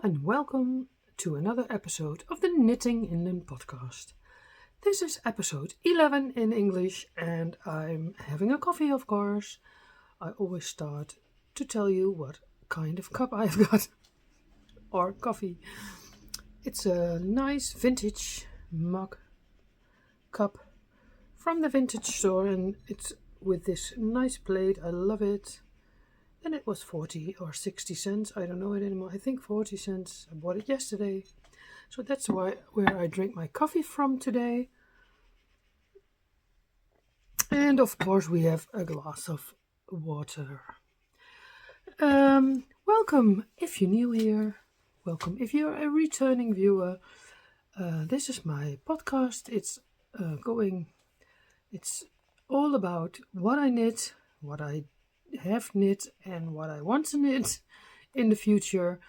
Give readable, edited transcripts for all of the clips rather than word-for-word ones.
and welcome to another episode of the Knittinginden podcast. This is episode 11 in English and I'm having a coffee, of course. I always start to tell you what kind of cup I've got, or coffee. It's a nice vintage mug cup from the vintage store, and it's with this nice plate. I love it. And it was 40 or 60 cents. I don't know it anymore. I think 40 cents. I bought it yesterday. So that's where I drink my coffee from today. And of course we have a glass of water. Welcome if you're new here. Welcome if you're a returning viewer. This is my podcast. It's all about what I knit, what I have knit, and what I want to knit in the future,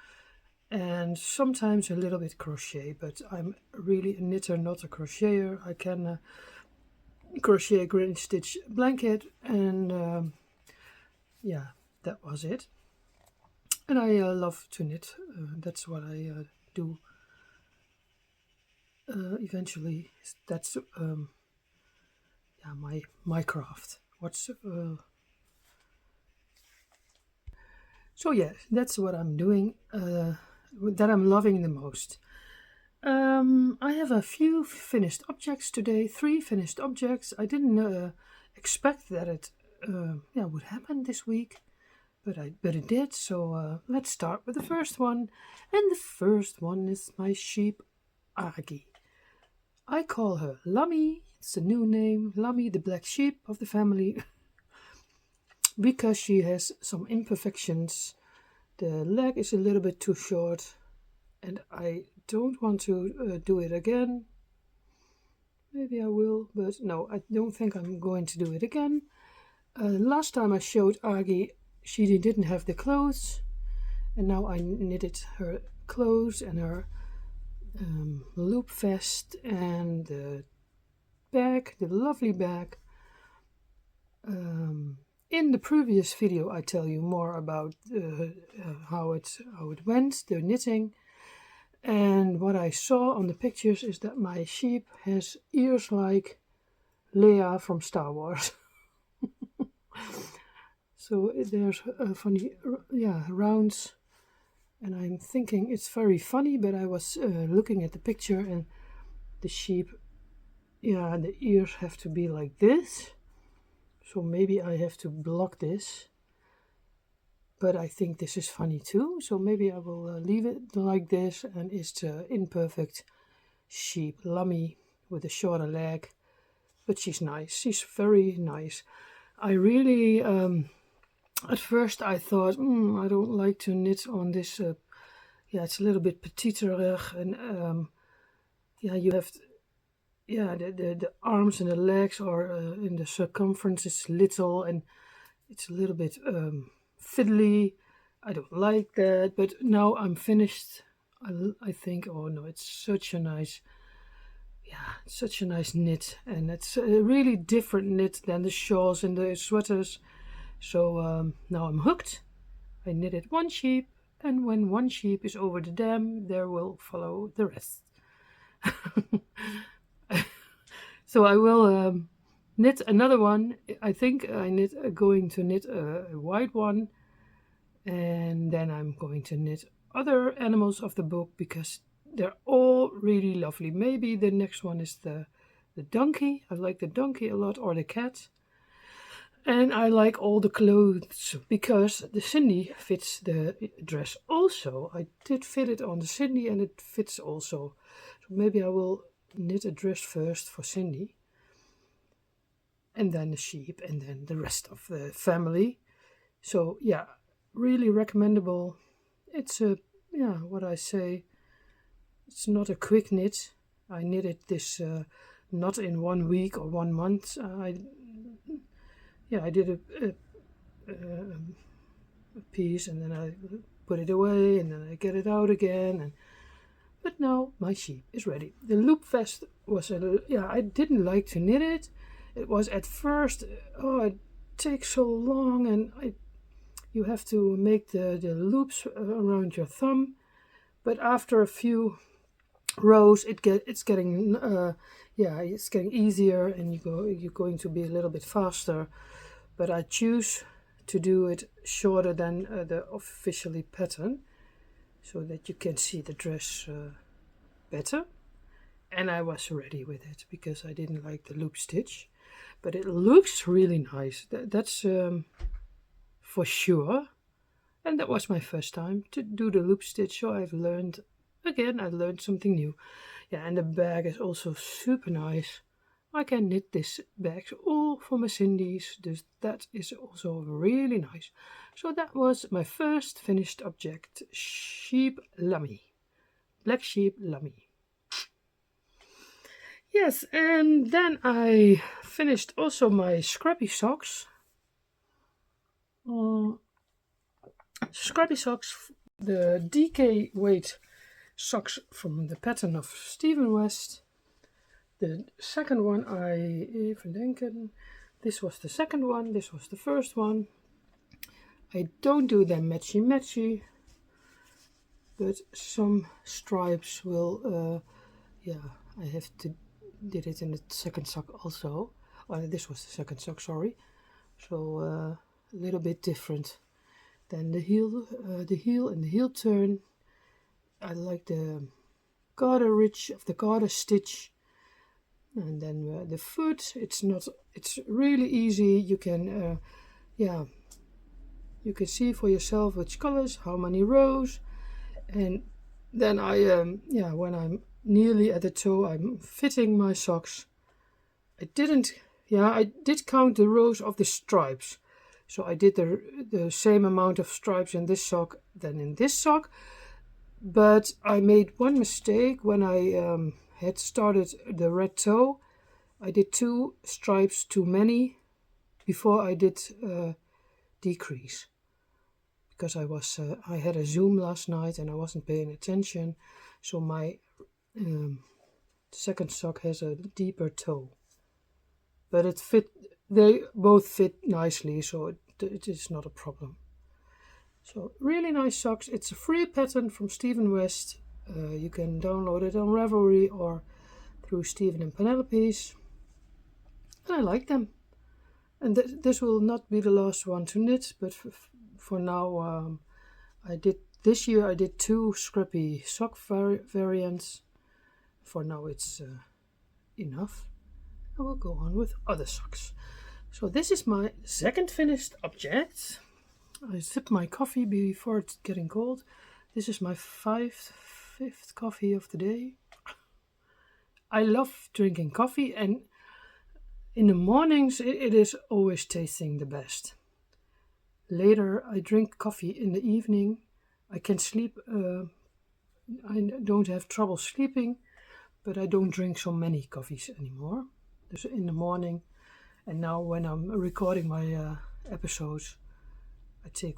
and sometimes a little bit crochet, but I'm really a knitter, not a crocheter. I can crochet a granny stitch blanket, and that was it. And I love to knit. That's what I do eventually. That's my craft. So yeah, that's what I'm doing, that I'm loving the most. I have a few finished objects today, 3 finished objects. I didn't expect that it would happen this week, but it did. So let's start with the first one. And the first one is my sheep, Agi. I call her Lammy. It's a new name, Lammy, the black sheep of the family. Because she has some imperfections. The leg is a little bit too short and I don't want to do it again. Maybe I will, but no, I don't think I'm going to do it again. Last time I showed Agi, she didn't have the clothes, and now I knitted her clothes and her loop vest and the bag, the lovely bag. In the previous video, I tell you more about how it went, the knitting. And what I saw on the pictures is that my sheep has ears like Leia from Star Wars. So there's funny, rounds. And I'm thinking it's very funny, but I was looking at the picture and the sheep, the ears have to be like this. So maybe I have to block this, but I think this is funny too. So maybe I will leave it like this, and it's the imperfect sheep, Lammy, with a shorter leg. But she's nice. She's very nice. I really, at first I thought, I don't like to knit on this. It's a little bit petiterig, and you have. The arms and the legs are in the circumference is little, and it's a little bit fiddly. I don't like that, but now I'm finished. I think, oh no, it's such a nice knit, and it's a really different knit than the shawls and the sweaters. So now I'm hooked. I knitted 1 sheep, and when 1 sheep is over the dam, there will follow the rest. So I will knit another one. I think I'm going to knit a white one, and then I'm going to knit other animals of the book because they're all really lovely. Maybe the next one is the donkey. I like the donkey a lot, or the cat. And I like all the clothes because the Cindy fits the dress also. I did fit it on the Cindy and it fits also. So maybe I will knit a dress first for Cindy, and then the sheep, and then the rest of the family. So yeah, really recommendable. It's what I say, it's not a quick knit. I knitted this not in 1 week or 1 month. I did a piece, and then I put it away, and then I get it out again, but now my sheep is ready. The loop vest was I didn't like to knit it. It was at first, it takes so long, and you have to make the loops around your thumb. but after a few rows it's getting it's getting easier, and you're going to be a little bit faster. But I choose to do it shorter than the officially pattern, so that you can see the dress better. And I was ready with it because I didn't like the loop stitch, but it looks really nice. That's for sure. And that was my first time to do the loop stitch, so I learned something new. Yeah, and the bag is also super nice. I can knit this bag all for my Cindy's, dus that is also really nice. So that was my first finished object, sheep lammy, black sheep lammy. Yes, and then I finished also my scrappy socks. Scrappy socks, the DK weight socks from the pattern of Stephen West. The second one, even denken, this was the second one, this was the first one. I don't do them matchy, but some stripes will, I have to did it in the second sock also. This was the second sock, sorry. So a little bit different than the heel and the heel turn. I like the garter ridge of the garter stitch. And then the foot, it's really easy. You can, you can see for yourself which colors, how many rows. And then when I'm nearly at the toe, I'm fitting my socks. I did count the rows of the stripes. So I did the same amount of stripes in this sock than in this sock. But I made one mistake when I had started the red toe. I did 2 stripes too many before I did decrease, because I had a Zoom last night and I wasn't paying attention. So my second sock has a deeper toe, but they both fit nicely, so it is not a problem. So really nice socks. It's a free pattern from Stephen West. You can download it on Ravelry or through Stephen and Penelope's. And I like them. And this will not be the last one to knit, but for now this year I did 2 scrappy sock variants. For now it's enough. I will go on with other socks. So this is my second finished object. I sip my coffee before it's getting cold. This is my fifth coffee of the day. I love drinking coffee, and in the mornings it is always tasting the best. Later I drink coffee in the evening. I can sleep. I don't have trouble sleeping, but I don't drink so many coffees anymore. Dus in the morning, and now when I'm recording my episodes,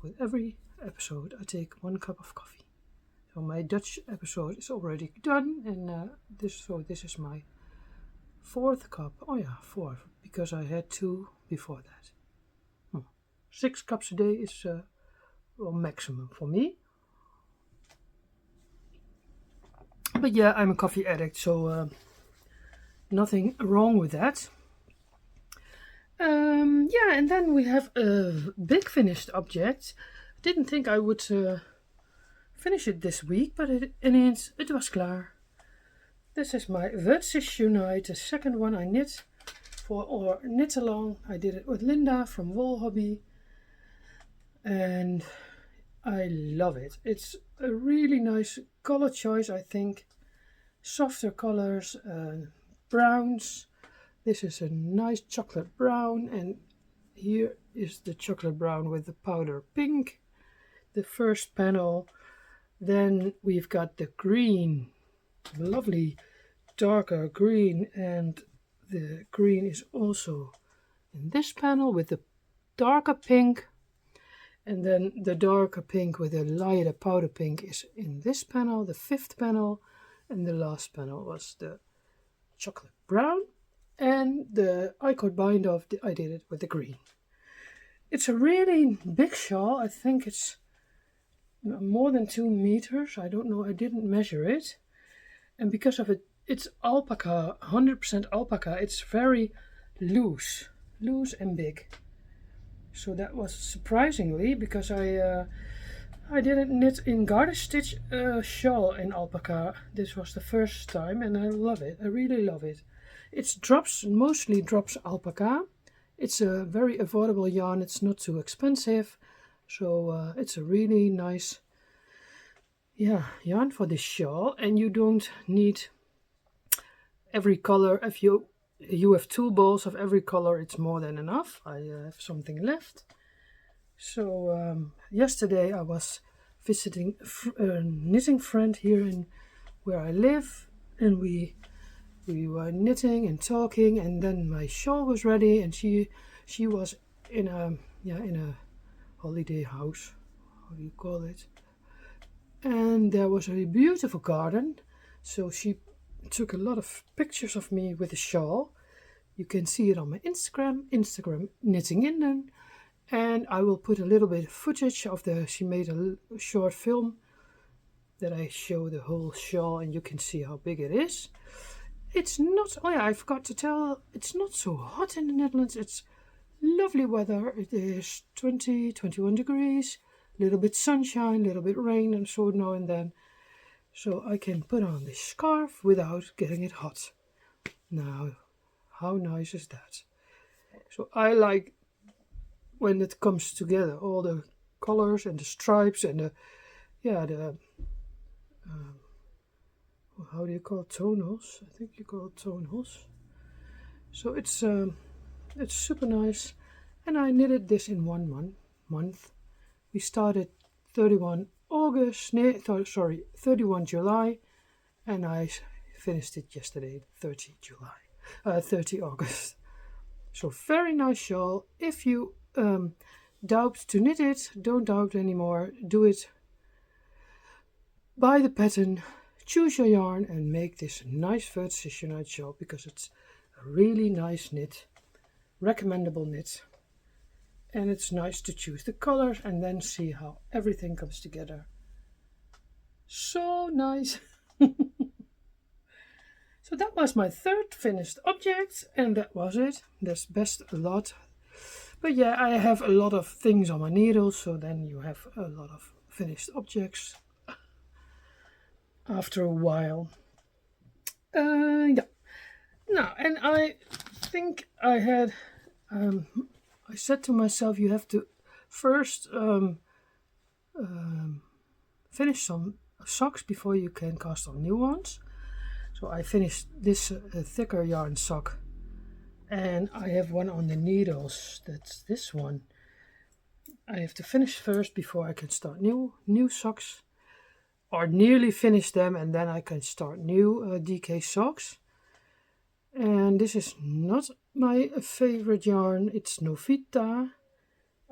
with every episode I take 1 cup of coffee. So my Dutch episode is already done, and this is my 4th cup. 4, because I had 2 before that. 6 cups a day is maximum for me. But yeah, I'm a coffee addict, so nothing wrong with that. And then we have a big finished object. Didn't think I would finish it this week, but ineens, het was klaar. This is my Versus Unite, the second one I knit for our knit along. I did it with Linda from Wool Hobby, and I love it. It's a really nice color choice, I think. Softer colors, browns. This is a nice chocolate brown, and here is the chocolate brown with the powder pink, the first panel. Then we've got the green, lovely darker green, and the green is also in this panel with the darker pink. And then the darker pink with the lighter powder pink is in this panel, the 5th panel. And the last panel was the chocolate brown. And the I-cord bind off, I did it with the green. It's a really big shawl. I think it's more than 2 meters. I don't know, I didn't measure it. And because of it, it's alpaca, 100% alpaca. It's very loose and big. So that was surprisingly, because I didn't knit in garter stitch a shawl in alpaca. This was the first time and I love it. I really love it. It's drops, mostly drops alpaca. It's a very affordable yarn. It's not too expensive. So it's a really nice yarn for this shawl. And you don't need every color. If you have 2 balls of every color, it's more than enough. I have something left. So yesterday I was visiting a knitting friend here in where I live, and we were knitting and talking, and then my shawl was ready, and she was in a holiday house, how do you call it? And there was a beautiful garden, so she took a lot of pictures of me with the shawl. You can see it on my Instagram Knittinginden. And I will put a little bit of footage of she made a short film that I show the whole shawl, and you can see how big it is. It's not, oh yeah, I forgot to tell, it's not so hot in the Netherlands. It's lovely weather. It is 21 degrees, a little bit sunshine, a little bit rain, and so now and then. So I can put on this scarf without getting it hot. Now, how nice is that? So I like when it comes together, all the colors and the stripes and how do you call it? Tonals? I think you call it tonals. So it's super nice, and I knitted this in 1 month. We started 31 July, and I finished it yesterday, 30 August. So very nice shawl. If you doubt to knit it, don't doubt anymore. Do it. Buy the pattern, choose your yarn, and make this nice verticillate shawl, because it's a really nice knit, recommendable knit. And it's nice to choose the colors and then see how everything comes together. So nice. So that was my 3rd finished object, and that was it. There's best a lot. But yeah, I have a lot of things on my needles, so then you have a lot of finished objects after a while. Yeah. Now, and I think I had, I said to myself, you have to first finish some socks before you can cast on new ones. So I finished this thicker yarn sock, and I have one on the needles. That's this one. I have to finish first before I can start new socks, or nearly finish them, and then I can start new DK socks. And this is not my favorite yarn. It's Novita.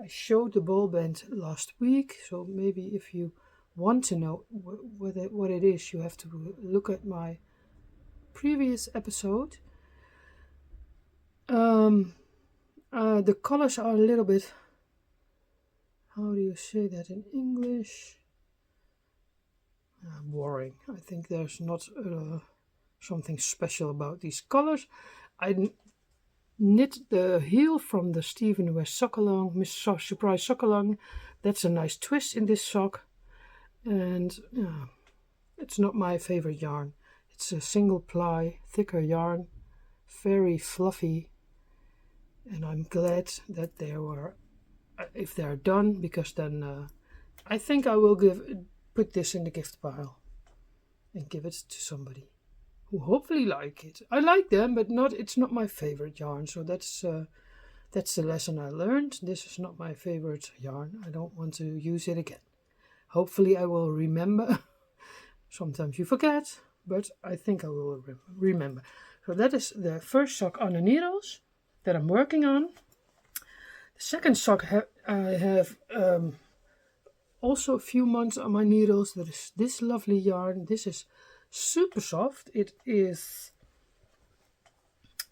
I showed the ball band last week, so maybe if you want to know what it is, you have to look at my previous episode. The colors are a little bit, how do you say that in English? Boring. I think there's not something special about these colors. I knit the heel from the Stephen West sock along, Miss Surprise sock along. That's a nice twist in this sock, and it's not my favorite yarn. It's a single ply, thicker yarn, very fluffy, and I'm glad that they were, if they're done, because then I think I will put this in the gift pile and give it to somebody who hopefully like it. I like them, but it's not my favorite yarn. So that's the lesson I learned. This is not my favorite yarn. I don't want to use it again. Hopefully I will remember. Sometimes you forget, but I think I will remember. So that is the first sock on the needles that I'm working on. The second sock I have also a few months on my needles. That is this lovely yarn. This is super soft. It is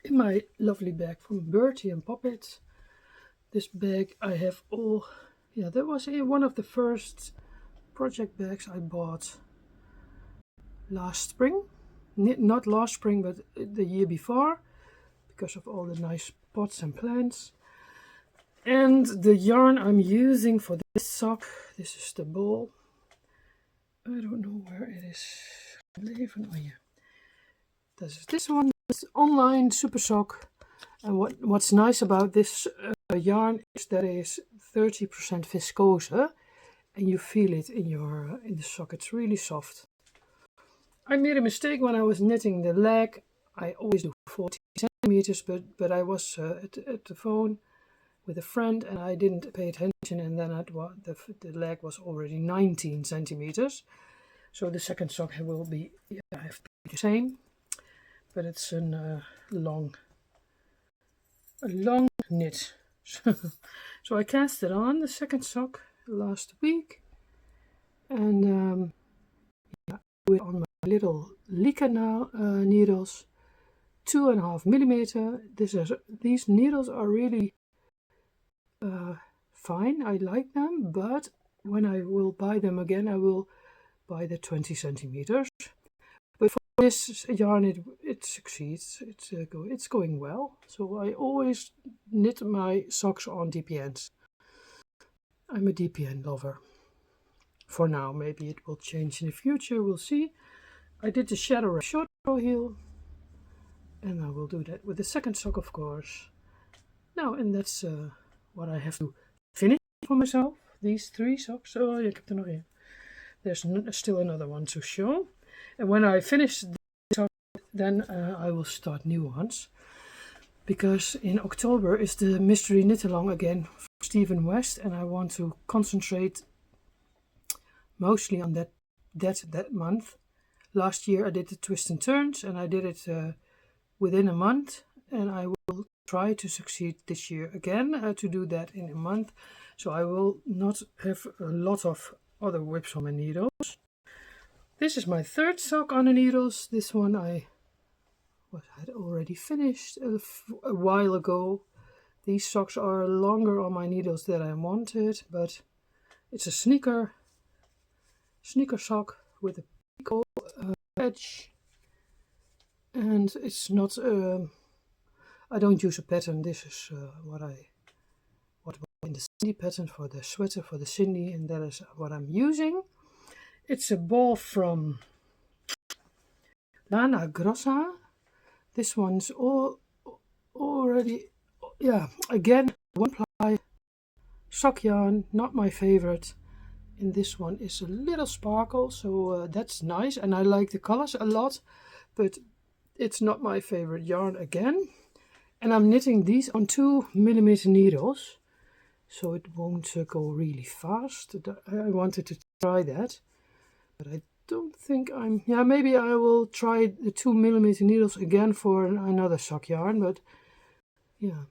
in my lovely bag from Bertie and Poppet. This bag I have that was one of the first project bags I bought last spring. Not last spring, but the year before, because of all the nice pots and plants. And the yarn I'm using for this sock, this is the ball. I don't know where it is. Oh yeah. This one is online super sock. And what's nice about this yarn is that it is 30% viscose, and you feel it in the sock. It's really soft. I made a mistake when I was knitting the leg. I always do 40 centimeters, but I was at the phone with a friend and I didn't pay attention, and then the leg was already 19 centimeters. So the second sock will be have to be the same, but it's a long knit. So I cast it on the second sock last week, and I do it on my little Lika needles, 2.5 millimeter. These needles are really fine. I like them, but when I will buy them again, I will buy the 20 centimeters. But for this yarn, it succeeds. It's going well. So I always knit my socks on DPNs. I'm a DPN lover. For now, maybe it will change in the future. We'll see. I did the shadow short row heel, and I will do that with the second sock, of course. Now, and that's what I have to finish for myself. These 3 socks. Oh, ik heb er nog één. There's still another one to show. And when I finish this sock, then I will start new ones. Because in October is the mystery knit along again for Stephen West, and I want to concentrate mostly on that month. Last year I did the twist and turns, and I did it within a month, and I will try to succeed this year again to do that in a month. So I will not have a lot of other whips on my needles. This is my 3rd sock on the needles. This one I had already finished a while ago. These socks are longer on my needles than I wanted, but it's a sneaker sock with a picot edge, and it's not. I don't use a pattern. This is what in the Cindy pattern for the sweater for the Cindy, and that is what I'm using. It's a ball from Lana Grossa. This one's already, again, 1-ply sock yarn, not my favorite. And this one is a little sparkle, so that's nice, and I like the colors a lot, but it's not my favorite yarn again. And I'm knitting these on 2 millimeter needles, so it won't go really fast. I wanted to try that, but I don't think maybe I will try the 2 millimeter needles again for another sock yarn, but yeah,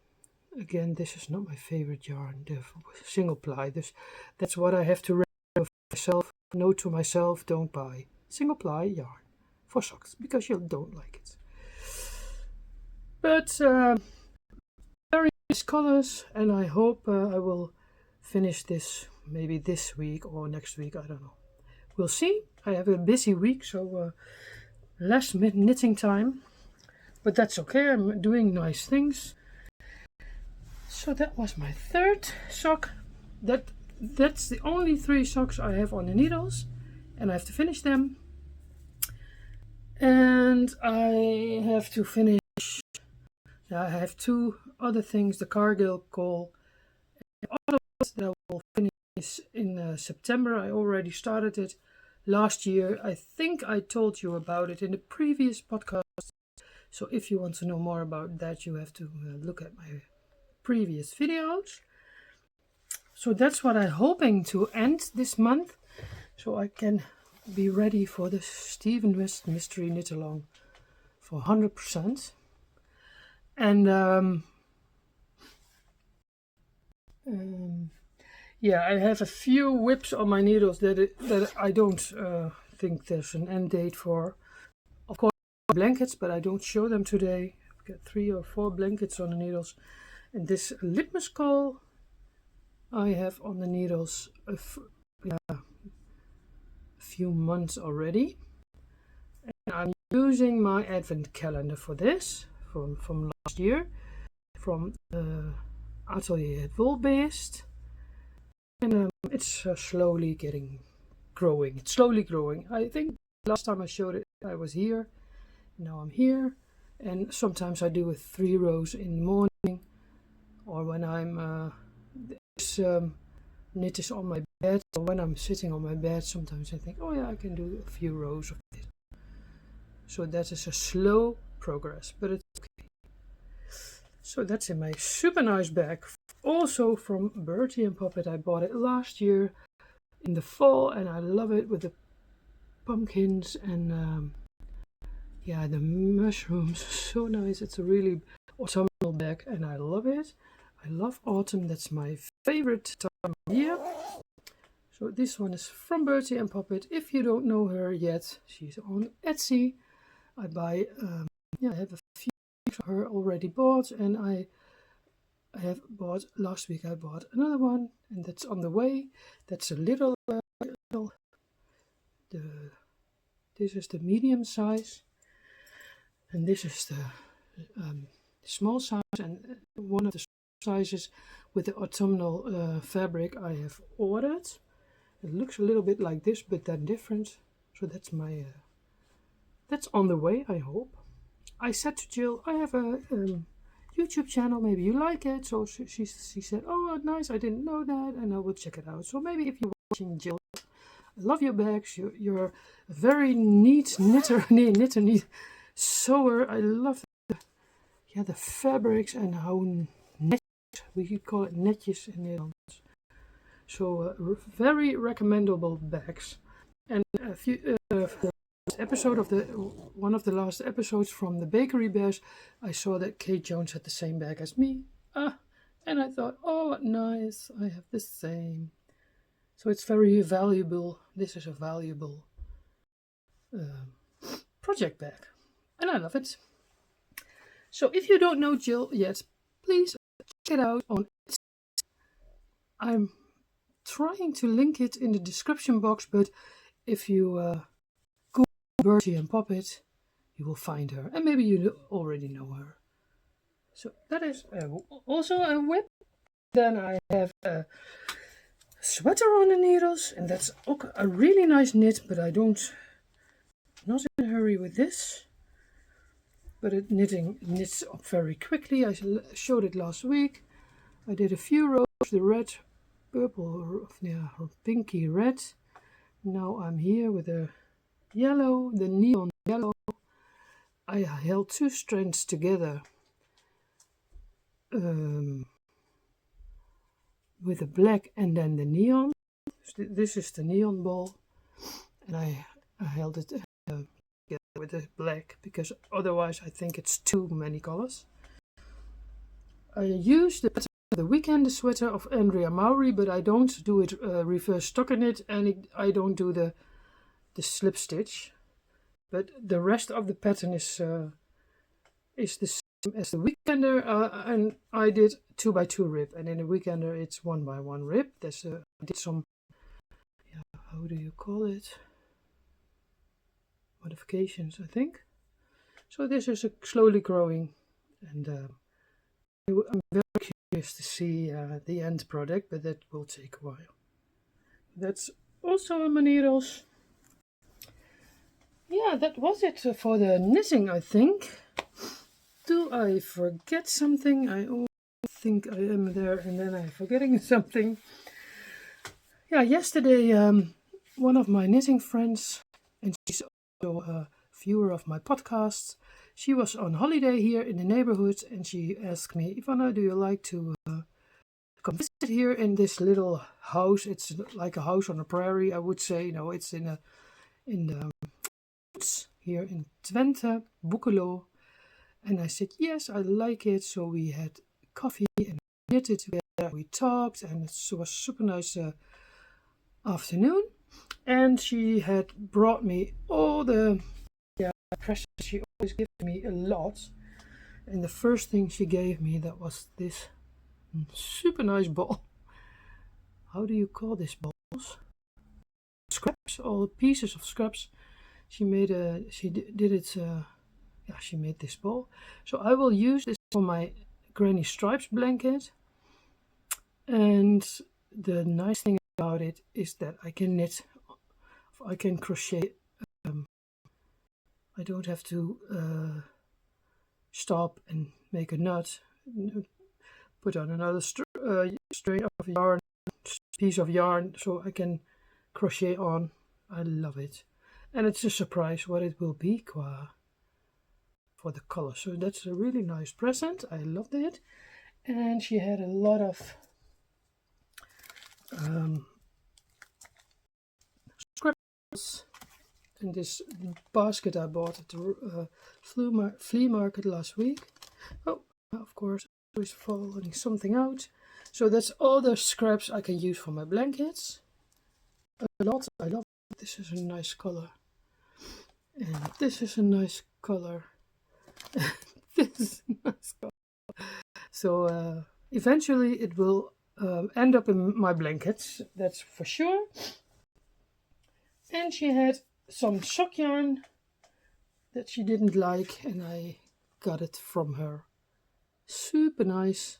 again, this is not my favorite yarn, the single ply. That's what I have to remember for myself. Note to myself, don't buy single ply yarn for socks because you don't like it. But very nice colors, and I hope I will finish this maybe this week or next week. I don't know. We'll see. I have a busy week, so less knitting time, but that's okay. I'm doing nice things. So that was my 3rd sock. That's the only 3 socks I have on the needles, and I have to finish them. And I have to finish. I have 2 other things: the Cargill call, and others that I will finish in September. I already started it last year. I think I told you about it in the previous podcast. So if you want to know more about that, you have to look at my previous videos. So that's what I'm hoping to end this month, so I can be ready for the Stephen West mystery knit along for 100%. And I have a few whips on my needles that I don't think there's an end date for. Of course, blankets, but I don't show them today. I've got 3 or 4 blankets on the needles, and this litmus call I have on the needles few months already. And I'm using my advent calendar for this from last year, from Atelier Wool-based. And it's slowly growing. It's slowly growing. I think last time I showed it, I was here. Now I'm here. And sometimes I do with 3 rows in the morning, or when I'm this knit is on my bed, or when I'm sitting on my bed, sometimes I think, oh yeah, I can do a few rows of this. So that is a slow progress, but it's okay. So that's in my super nice bag. Also from Bertie and Puppet. I bought it last year in the fall, and I love it with the pumpkins and yeah, the mushrooms. So nice. It's a really autumnal bag, and I love it. I love autumn. That's my favorite time of year. So this one is from Bertie and Puppet. If you don't know her yet, she's on Etsy. I buy, I have a few of her already bought, and I have bought, last week I bought another one, and that's on the way. That's a little, this is the medium size, and this is the small size, and one of the sizes with the autumnal fabric I have ordered. It looks a little bit like this, but then different. So that's my, that's on the way, I hope. I said to Jill, I have a YouTube channel, maybe you like it. So she said, oh, nice, I didn't know that, and I will check it out. So maybe if you're watching, Jill, I love your bags. You're a very neat knitter, neat sewer. I love the fabrics and how netjes, we could call it netjes in Nederlands. So very recommendable bags. And a few episode of one of the last episodes from the Bakery Bears, I saw that Kate Jones had the same bag as me. And I thought, oh, nice, I have the same. So it's very valuable. This is a valuable project bag, and I love it. So if you don't know Jill yet, please check it out on Etsy. I'm trying to link it in the description box, but if you Google Bertie and Puppet, you will find her, and maybe you already know her. So that is also a whip. Then I have a sweater on the needles, and that's a really nice knit, but not in a hurry with this. But it knits up very quickly. I showed it last week. I did a few rows, the red, purple, or pinky red. Now I'm here with the yellow, the neon yellow. I held 2 strands together with the black and then the neon. This is the neon ball, and I held it together with the black, because otherwise I think it's too many colors. I used the weekend sweater of Andrea Mowry, but I don't do it reverse stockinette, and I don't do the slip stitch. But the rest of the pattern is the same as the weekender, and I did 2x2 rib, and in the weekender it's 1x1 rib. I did some, how do you call it? Modifications, I think. So this is slowly growing, and I'm very curious to see the end product, but that will take a while. That's also on my needles. Yeah, that was it for the knitting, I think. Do I forget something? I always think I am there, and then I'm forgetting something. Yeah, yesterday one of my knitting friends, and she's also a viewer of my podcasts, she was on holiday here in the neighborhood, and she asked me, Ivonne, do you like to come visit here in this little house? It's like a house on a prairie, I would say. No, it's in the woods here in Twente, Boekelo. And I said, yes, I like it. So we had coffee and knitted together. We talked, and it was a super nice afternoon. And she had brought me all the presents. She always gives me a lot. And the first thing she gave me, that was this super nice ball. How do you call this balls? scraps, all pieces of scraps. She made she made this ball. So I will use this for my Granny Stripes blanket. And the nice thing about it is that I can knit, I can crochet. I don't have to stop and make a knot, put on another string of yarn, piece of yarn, so I can crochet on. I love it. And it's a surprise what it will be for the color. So that's a really nice present. I loved it. And she had a lot of scraps in this basket I bought at the flea market last week. Oh, of course, I was falling something out. So that's all the scraps I can use for my blankets. A lot. I love it. This is a nice color. And this is a nice color. This is a nice color. So eventually it will end up in my blankets, that's for sure. And she had some sock yarn that she didn't like, and I got it from her. Super nice.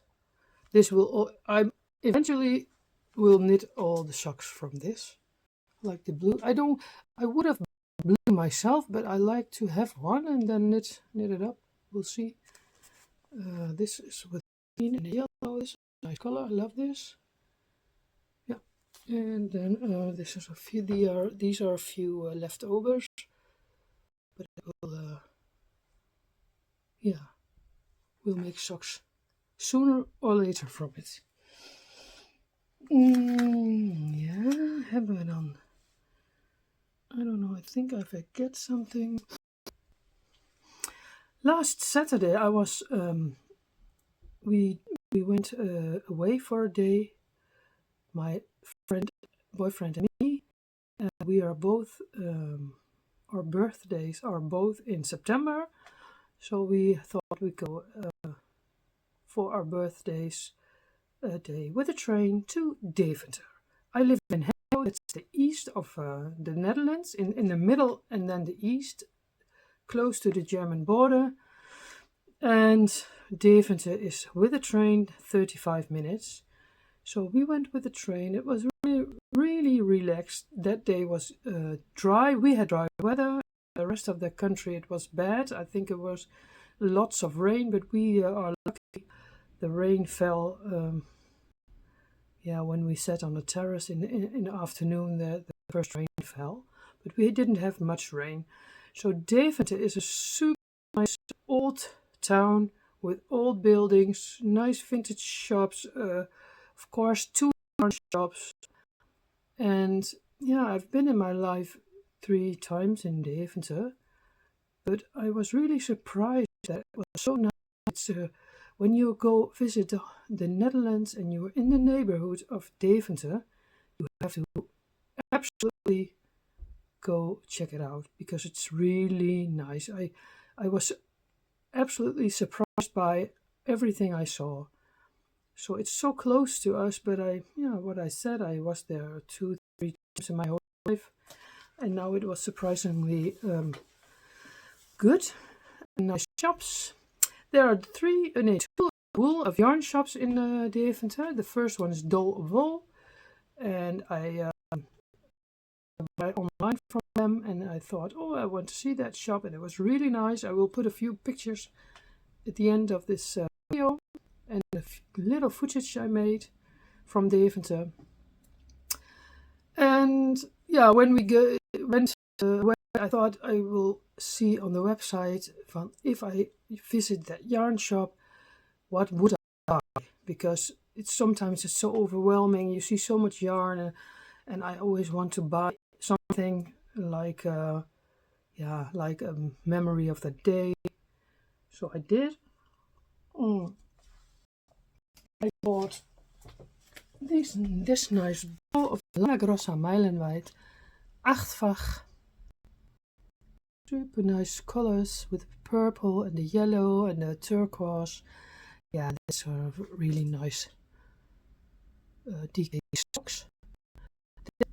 This will, I eventually will knit all the socks from this, like the blue. I would have blue myself, but I like to have one and then knit it up. We'll see. This is with green and yellow. This is a nice color. I love this. Yeah, and then this is a few. These are a few leftovers, but I will. Yeah, we'll make socks sooner or later from it. Yeah, hebben we dan? I don't know. I think I forget something. Last Saturday, I was. We went away for a day. My boyfriend and me. We are both. Our birthdays are both in September, so we thought we'd go for our birthdays a day with a train to Deventer. I live in Hengelo. It's the east of the Netherlands, in the middle, and then the east, close to the German border. And Deventer is with a train 35 minutes. So we went with the train. It was really, really relaxed. That day was dry. We had dry weather. The rest of the country, it was bad. I think it was lots of rain, but we are lucky. The rain fell. When we sat on the terrace in the afternoon, the first rain fell. But we didn't have much rain. So Deventer is a super nice old town with old buildings, nice vintage shops, of course 2 yarn shops. And yeah, I've been in my life 3 times in Deventer, but I was really surprised that it was so nice. It's, when you go visit the Netherlands and you're in the neighborhood of Deventer, you have to absolutely go check it out because it's really nice. I was absolutely surprised by everything I saw. So it's so close to us, but what I said, I was there 2-3 times in my whole life, and now it was surprisingly good and nice shops. There are 2 wool of yarn shops in Deventer. The first one is Dol Wool, and I buy online from them, and I thought, I want to see that shop, and it was really nice. I will put a few pictures at the end of this video and a little footage I made from Deventer. And yeah, when we went away, I thought I will see on the website if I visit that yarn shop, what would I buy? Because sometimes it's so overwhelming. You see so much yarn, and I always want to buy something like a memory of the day. So I did. I bought this nice ball of La Grossa Meilenweit, 8-fach. Super nice colors with purple and the yellow and the turquoise. Yeah, these are really nice DK socks.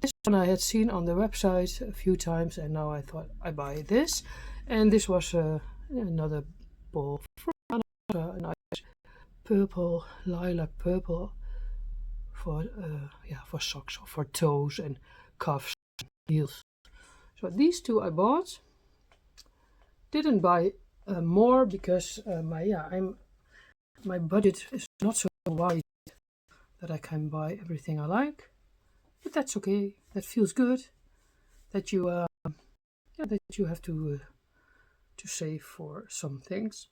this one I had seen on the website a few times, and now I thought I buy this. And this was another ball from a nice purple, lilac purple for for socks or for toes and cuffs and heels. So these two I bought. Didn't buy more because my budget is not so wide that I can buy everything I like, but that's okay. That feels good. That you have to save for some things.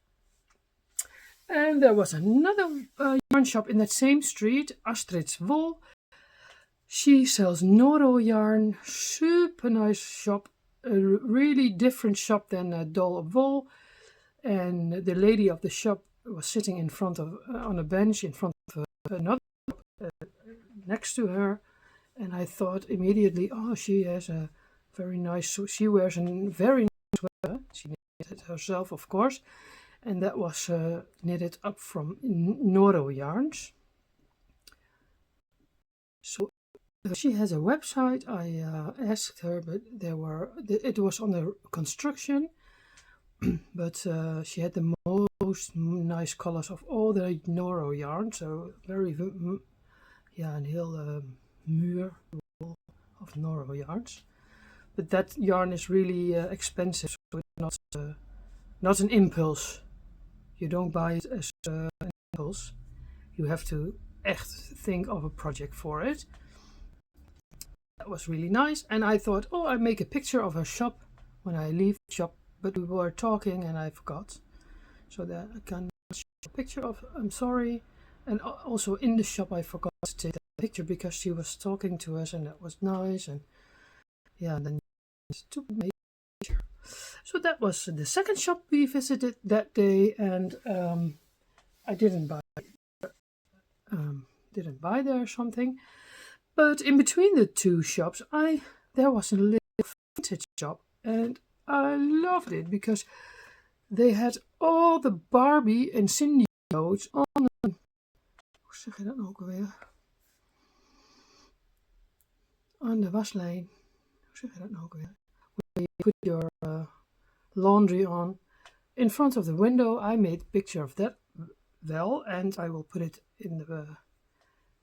And there was another yarn shop in that same street, Astrid's Wool. She sells Noro yarn, super nice shop, a really different shop than a Doll of Wool. And the lady of the shop was sitting in front of on a bench in front of another next to her, and I thought immediately, oh, she has a very nice. So she wears a very nice sweater. She knitted it herself, of course, and that was knitted up from Noro yarns. So she has a website. I asked her, but it was under construction. But she had the most nice colors of all the Noro yarn. So very, een heel muur of Noro yarns. But that yarn is really expensive, so it's not an impulse. You don't buy it as an impulse. You have to echt think of a project for it. That was really nice, and I thought, oh, I make a picture of her shop when I leave the shop, but we were talking and I forgot. So that I can show a picture of, I'm sorry. And also in the shop I forgot to take that picture because she was talking to us and that was nice, and yeah, and then to make a picture. So that was the second shop we visited that day, and I didn't buy there something, but in between the two shops there was a little vintage shop, and I loved it because they had all the Barbie and Cindy clothes on the, hoe zeg je dat nou ook alweer? On the waslijn. Hoe zeg je dat nou ook alweer? Where you put your laundry on in front of the window. I made a picture of that and I will put it in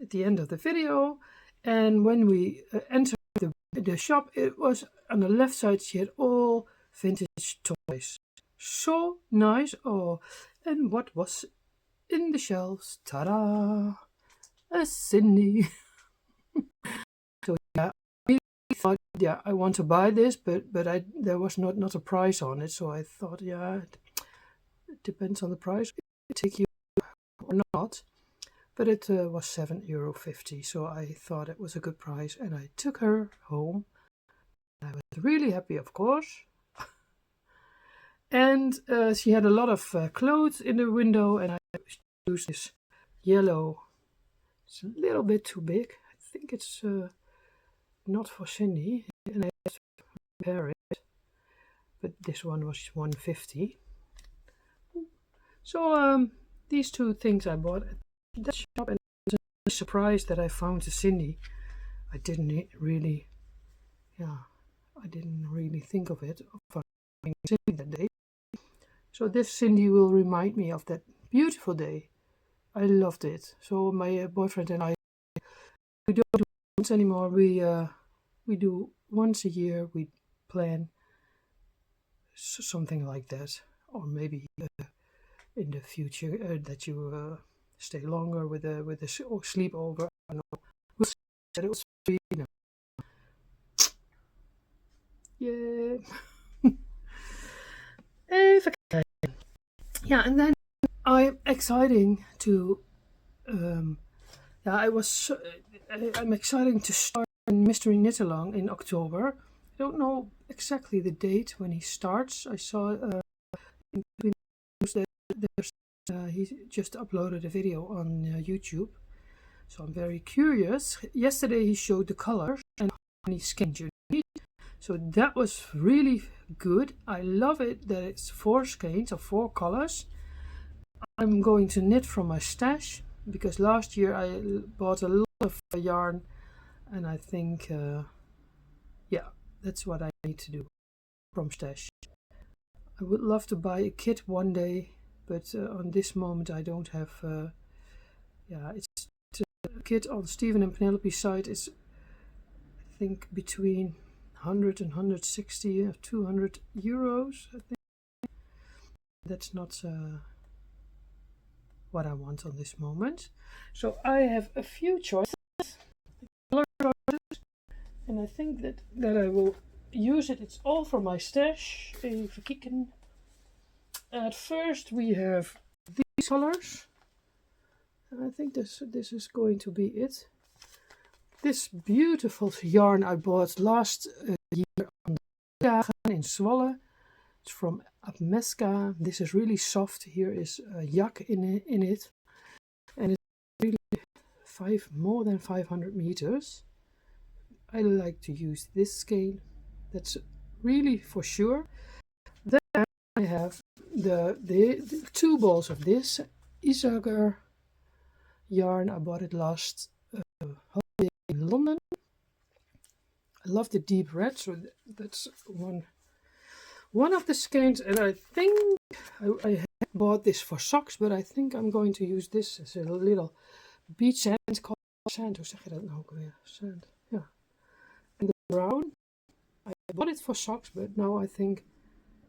at the end of the video. And when we entered the shop, it was on the left side. She had all vintage toys. So nice. Oh, and what was in the shelves? Ta-da! A Cindy. So yeah, I thought, yeah, I want to buy this, but there was not a price on it. So I thought, yeah, it depends on the price. It take you or not. But it was €7.50, so I thought it was a good price, and I took her home. I was really happy, of course. And she had a lot of clothes in the window, and I used this yellow. It's a little bit too big. I think it's not for Cindy, and I have to repair it. But this one was $1.50. So these two things I bought at that shop, and it was a surprise that I found a Cindy. I didn't really think of it for Cindy that day. So this Cindy will remind me of that beautiful day. I loved it. So my boyfriend and I, we don't do it once anymore. We do once a year. We plan something like that, or maybe in the future that you stay longer with a sleepover. I don't know. We'll see. It was free, Yeah. Even kijken. Yeah, and then I'm exciting to I'm exciting to start Mystery Knit Along in October. I don't know exactly the date when he starts. I saw in between that he just uploaded a video on YouTube, so I'm very curious. Yesterday he showed the colors and how many skeins you need, so that was really good. I love it that it's 4 skeins of 4 colors. I'm going to knit from my stash because last year I bought a lot of yarn and I think yeah, that's what I need to do from stash. I would love to buy a kit one day, but on this moment I don't have. Yeah, it's a kit on Stephen and Penelope's site is I think between 100 and 160 or 200 euros. I think that's not what I want on this moment. So I have a few choices, color choices, and I think that I will use it. It's all from my stash. Even kijken. At first we have these colors. And I think this is going to be it. This beautiful yarn I bought last year on the dagen in Zwolle. It's from Apmeska. This is really soft. Here is a yak in it. And it's really more than 500 meters. I like to use this skein. That's really for sure. Then I have the 2 balls of this Isager yarn. I bought it last holiday in London. I love the deep red, so that's one of the skeins. And I think I bought this for socks, but I think I'm going to use this as a little beach sand. Sand, hoe zeg je dat nou ook weer? Sand, yeah. And the brown, I bought it for socks, but now I think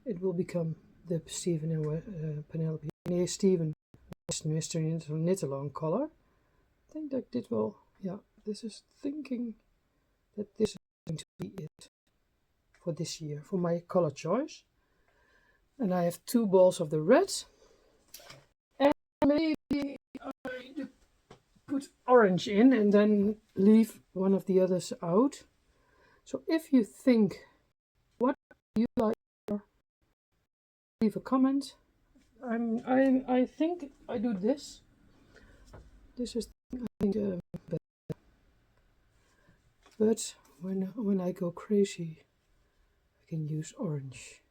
it will become the Stephen and Penelope. Nee, Stephen Mystery Knit Along color. I think that did well. Yeah, this is thinking that this is going to be it for this year, for my color choice. And I have 2 balls of the red. And maybe I put orange in and then leave one of the others out. So if you think what you like, leave a comment. I think I do this. This is I think better. But when I go crazy, I can use orange.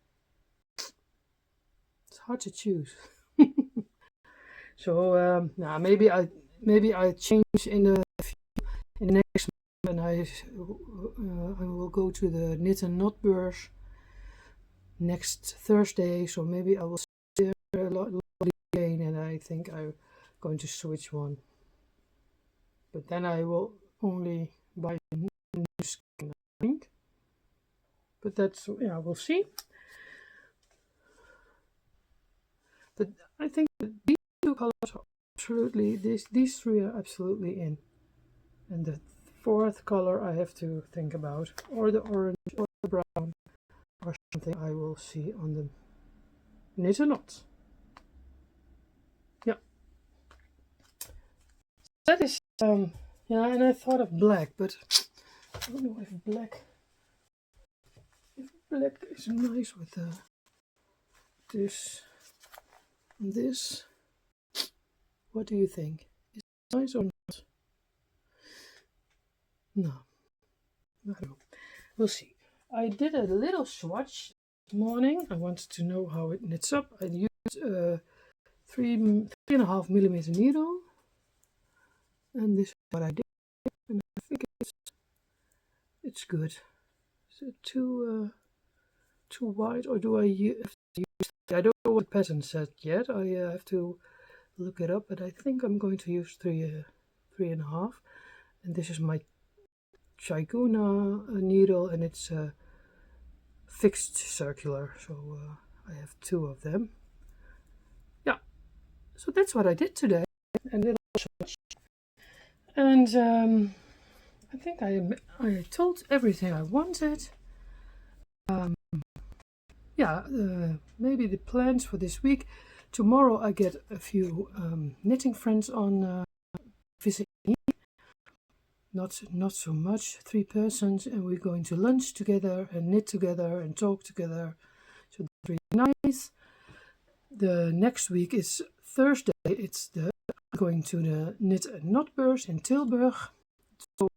It's hard to choose. So now maybe I change in the next month, and I will go to the Knit and Knot Beurs next Thursday. So maybe I will see a lot again, and I think I'm going to switch one. But then I will only buy a new skin, I think. But that's, yeah, we'll see. But I think that these 2 colors are absolutely, these 3 are absolutely in. And the 4th color I have to think about, or the orange or the brown, or something I will see on the Knit and Knot. Yeah. That is, yeah, and I thought of black, but I don't know if black is nice with this. What do you think? Is it nice or not? No, I don't know. We'll see. I did a little swatch this morning. I wanted to know how it knits up. I used a 3.5 millimeter needle, and this is what I did. And I think it's good. Is it too wide, or do I have to use? I don't know what the pattern said yet. I have to look it up, but I think I'm going to use 3.5. And this is my Chiguna needle, and it's fixed circular, so I have 2 of them. Yeah, so that's what I did today, and little swatch. And I think I told everything I wanted. Yeah, maybe the plans for this week. Tomorrow I get a few knitting friends on visit me. Not so much, 3 persons, and we're going to lunch together and knit together and talk together. So that's really nice. The next week is Thursday. Going to the Knit and Knot Beurs in Tilburg. So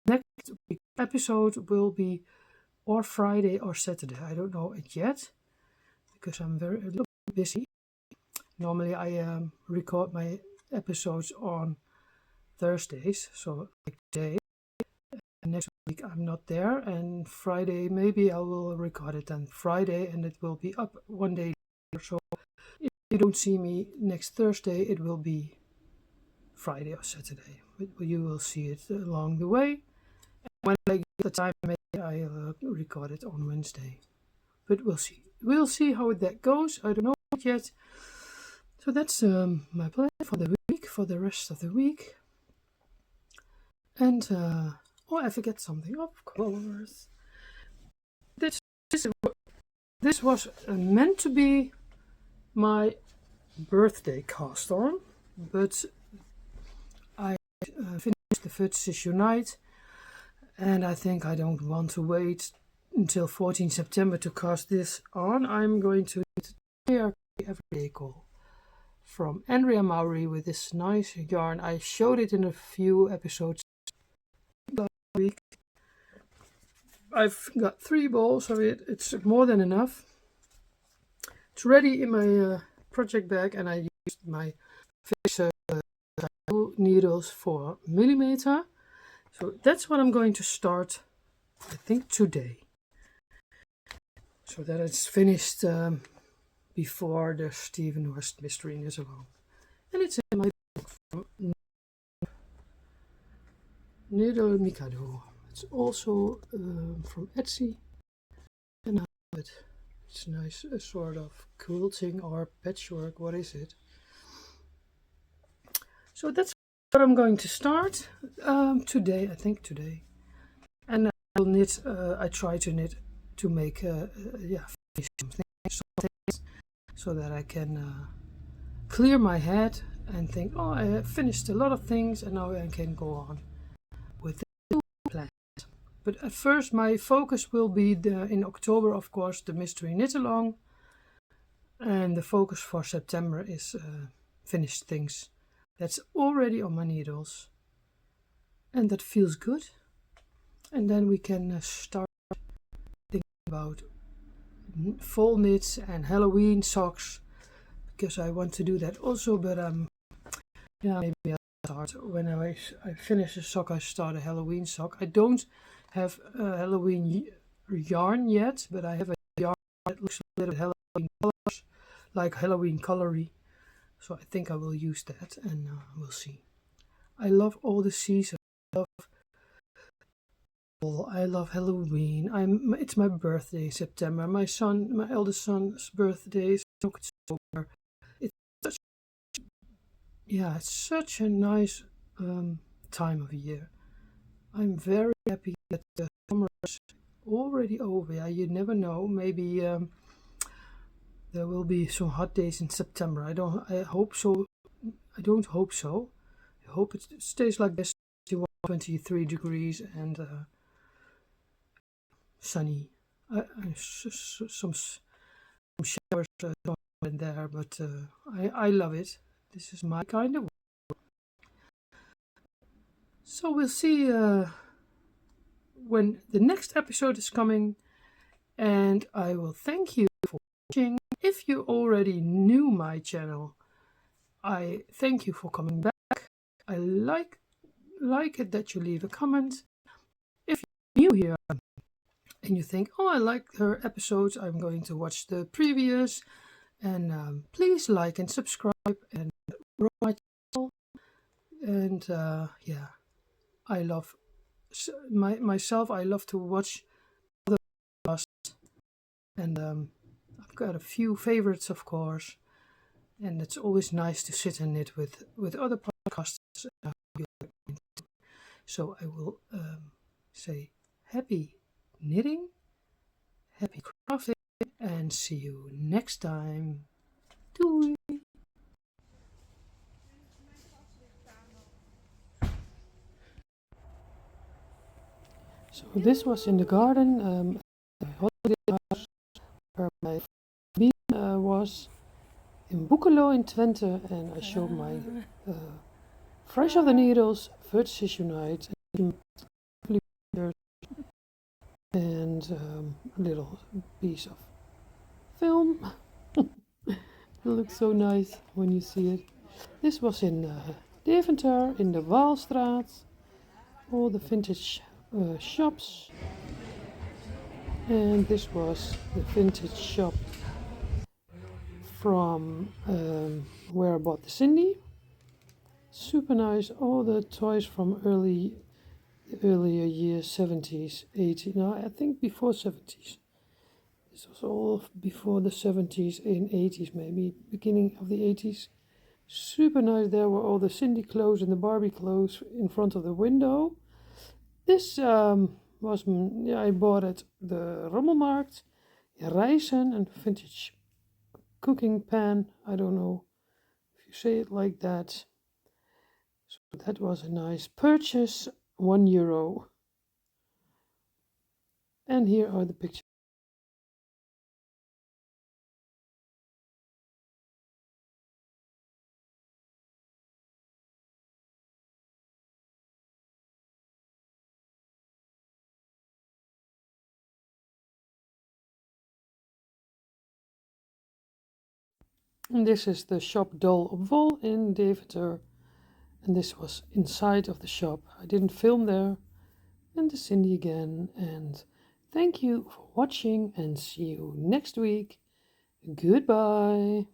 next week's episode will be or Friday or Saturday. I don't know it yet because I'm a little busy. Normally I record my episodes on Thursdays, so like today. next week I'm not there, and Friday maybe I will record it on Friday and it will be up one day later. So if you don't see me next Thursday, it will be Friday or Saturday, but you will see it along the way. And when I get the time, maybe I'll record it on Wednesday, but we'll see how that goes. I don't know it yet. So that's my plan for the week, for the rest of the week. And I forget something, of course. This was meant to be my birthday cast on, but I finished the Footsies Unite, and I think I don't want to wait until 14 September to cast this on. I'm going to do everyday call from Andrea Mowry with this nice yarn. I showed it in a few episodes last week. I've got 3 balls of it. It's more than enough. It's ready in my project bag, and I used my Fisher needles for millimeter. So that's what I'm going to start, I think, today. So that it's finished before the Stephen West Mystery Knit Along. And it's in my book from Needle Mikado. It's also from Etsy, and I love it. It's nice, a sort of quilting or patchwork. What is it? So that's what I'm going to start today. I think today, and I'll knit. I try to knit to make finish some things, so that I can clear my head and think, oh, I have finished a lot of things, and now I can go on with the new plan. But at first, my focus will be in October, of course, the Mystery Knit Along. And the focus for September is finished things. That's already on my needles. And that feels good. And then we can start thinking about fall knits and Halloween socks. Because I want to do that also, but maybe I'll start. When I finish a sock, I start a Halloween sock. I don't have a Halloween yarn yet, but I have a yarn that looks a little bit Halloween colors, like Halloween colory. So I think I will use that, and we'll see. I love all the seasons. I love Halloween. It's my birthday in September. My eldest son's birthday is October. It's such a nice time of year. I'm very happy that the summer is already over. Yeah, you never know. Maybe there will be some hot days in September. I hope so. I don't hope so. I hope it stays like this, 23 degrees and sunny. Some showers in there, but I love it. This is my kind of work. So we'll see when the next episode is coming, and I will thank you for watching. If you already knew my channel, I thank you for coming back. I like it that you leave a comment. If you're new here and you think, oh, I like her episodes, I'm going to watch the previous, and please like and subscribe and grow my channel. And I love myself. I love to watch other podcasts, and I've got a few favorites, of course. And it's always nice to sit and knit with other podcasters. So I will say happy knitting, happy crafting, and see you next time. Doei! So this was in the garden, the holiday house where my bean was in Boekelo in Twente, and I showed my Fresh of the Needles, Footsies Unite, and a little piece of film. It looks so nice when you see it. This was in Deventer, in the Waalstraat. All the vintage shops. And this was the vintage shop from where I bought the Cindy. Super nice. All the toys from earlier years, 70s, 80s. No, I think before 70s. This was all before the 70s and 80s, maybe beginning of the 80s. Super nice. There were all the Cindy clothes and the Barbie clothes in front of the window. This was, yeah, I bought at the Rommelmarkt. Rijzen, and vintage cooking pan. I don't know if you say it like that. So that was a nice purchase, €1. And here are the pictures. And this is the shop Doll op Wol in Deventer. And this was inside of the shop. I didn't film there. And the Cindy again. And thank you for watching and see you next week. Goodbye.